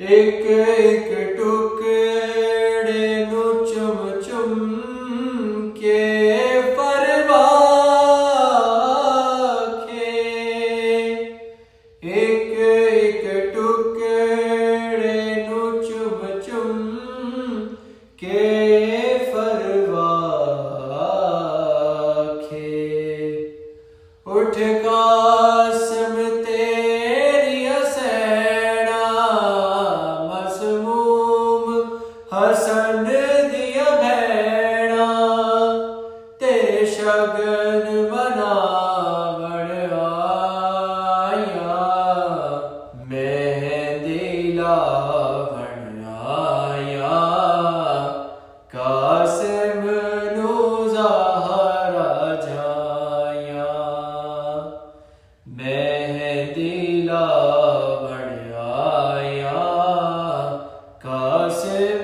एक एक टुकड़े नु चुम चुम के परवाखे, एक एक टुकड़े नु चुम चुम के फरवाखे। उठ कासम तेरी असैना मसमूम हसन दिया भैना, तेरे शगन मनावण आया, मेहंदी लावण आया। कासिम नू ज़हरा जाया, मेहंदी लावण आया। कासिम